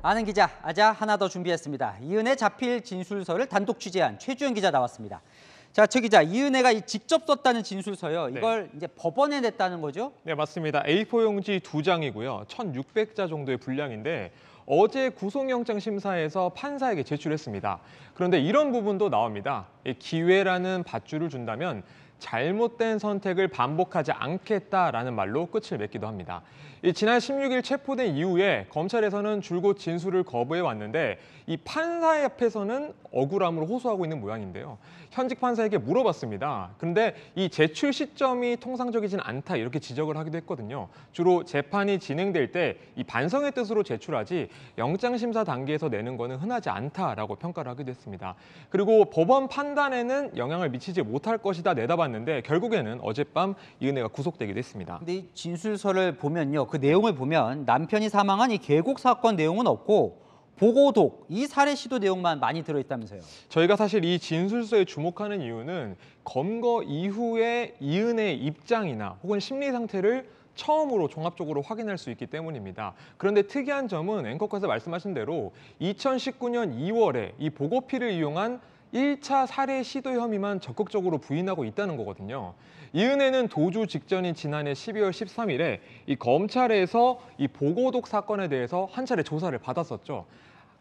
아는 기자, 아자 하나 더 준비했습니다. 이은혜 자필 진술서를 단독 취재한 최주영 기자 나왔습니다. 자, 최 기자, 이은혜가 직접 썼다는 진술서요. 이걸 이제 법원에 냈다는 거죠? 네, 맞습니다. A4 용지 2장이고요. 1,600자 정도의 분량인데 어제 구속영장 심사에서 판사에게 제출했습니다. 그런데 이런 부분도 나옵니다. 기회라는 밧줄을 준다면 잘못된 선택을 반복하지 않겠다라는 말로 끝을 맺기도 합니다. 지난 16일 체포된 이후에 검찰에서는 줄곧 진술을 거부해 왔는데 이 판사 앞에서는 억울함으로 호소하고 있는 모양인데요. 현직 판사에게 물어봤습니다. 그런데 이 제출 시점이 통상적이진 않다 이렇게 지적을 하기도 했거든요. 주로 재판이 진행될 때 이 반성의 뜻으로 제출하지 영장심사 단계에서 내는 거는 흔하지 않다라고 평가를 하기도 했습니다. 그리고 법원 판단에는 영향을 미치지 못할 것이다 내다봤는데 결국에는 어젯밤 이은혜가 구속되기도 했습니다. 근데 이 진술서를 보면요. 그 내용을 보면 남편이 사망한 이 계곡 사건 내용은 없고 보고독, 이 살해 시도 내용만 많이 들어있다면서요. 저희가 사실 이 진술서에 주목하는 이유는 검거 이후에 이은혜의 입장이나 혹은 심리 상태를 처음으로 종합적으로 확인할 수 있기 때문입니다. 그런데 특이한 점은 앵커께서 말씀하신 대로 2019년 2월에 이 보고피를 이용한 1차 살해 시도 혐의만 적극적으로 부인하고 있다는 거거든요. 이은혜는 도주 직전인 지난해 12월 13일에 이 검찰에서 이 보고독 사건에 대해서 한 차례 조사를 받았었죠.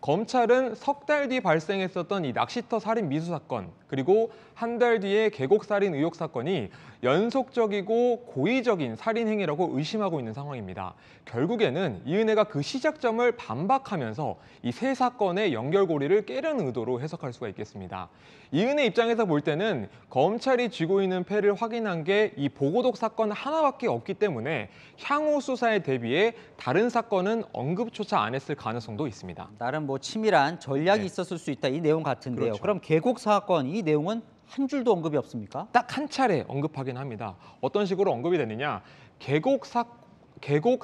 검찰은 석 달 뒤 발생했었던 이 낚시터 살인 미수 사건, 그리고 한 달 뒤에 계곡 살인 의혹 사건이 연속적이고 고의적인 살인 행위라고 의심하고 있는 상황입니다. 결국에는 이은혜가 그 시작점을 반박하면서 이 세 사건의 연결고리를 깨려는 의도로 해석할 수가 있겠습니다. 이은혜 입장에서 볼 때는 검찰이 쥐고 있는 패를 확인한 게 이 보고독 사건 하나밖에 없기 때문에 향후 수사에 대비해 다른 사건은 언급조차 안 했을 가능성도 있습니다. 나름 뭐 치밀한 전략이 있었을 수 있다 이 내용 같은데요. 그렇죠. 그럼 계곡 사건 이 내용은 한 줄도 언급이 없습니까? 딱 한 차례 언급하긴 합니다. 어떤 식으로 언급이 되느냐? 계곡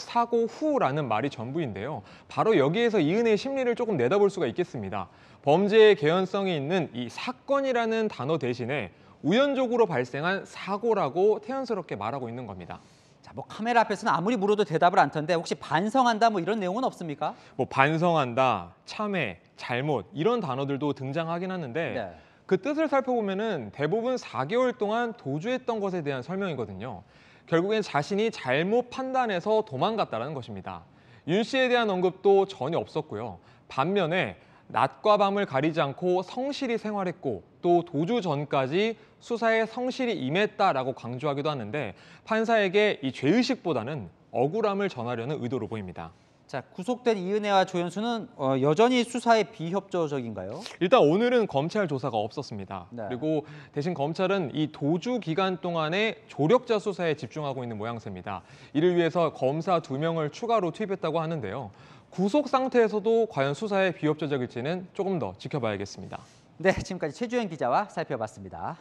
사고 후라는 말이 전부인데요. 바로 여기에서 이은혜의 심리를 조금 내다볼 수가 있겠습니다. 범죄의 개연성이 있는 이 사건이라는 단어 대신에 우연적으로 발생한 사고라고 태연스럽게 말하고 있는 겁니다. 자, 뭐 카메라 앞에서는 아무리 물어도 대답을 안 텐데 혹시 반성한다 뭐 이런 내용은 없습니까? 뭐 반성한다, 참회, 잘못 이런 단어들도 등장하긴 하는데 네. 그 뜻을 살펴보면은 대부분 4개월 동안 도주했던 것에 대한 설명이거든요. 결국엔 자신이 잘못 판단해서 도망갔다는 것입니다. 윤 씨에 대한 언급도 전혀 없었고요. 반면에 낮과 밤을 가리지 않고 성실히 생활했고 또 도주 전까지 수사에 성실히 임했다라고 강조하기도 하는데 판사에게 이 죄의식보다는 억울함을 전하려는 의도로 보입니다. 자, 구속된 이은혜와 조연수는 여전히 수사에 비협조적인가요? 일단 오늘은 검찰 조사가 없었습니다. 네. 그리고 대신 검찰은 이 도주 기간 동안의 조력자 수사에 집중하고 있는 모양새입니다. 이를 위해서 검사 2명을 추가로 투입했다고 하는데요. 구속 상태에서도 과연 수사에 비협조적일지는 조금 더 지켜봐야겠습니다. 네, 지금까지 최주영 기자와 살펴봤습니다.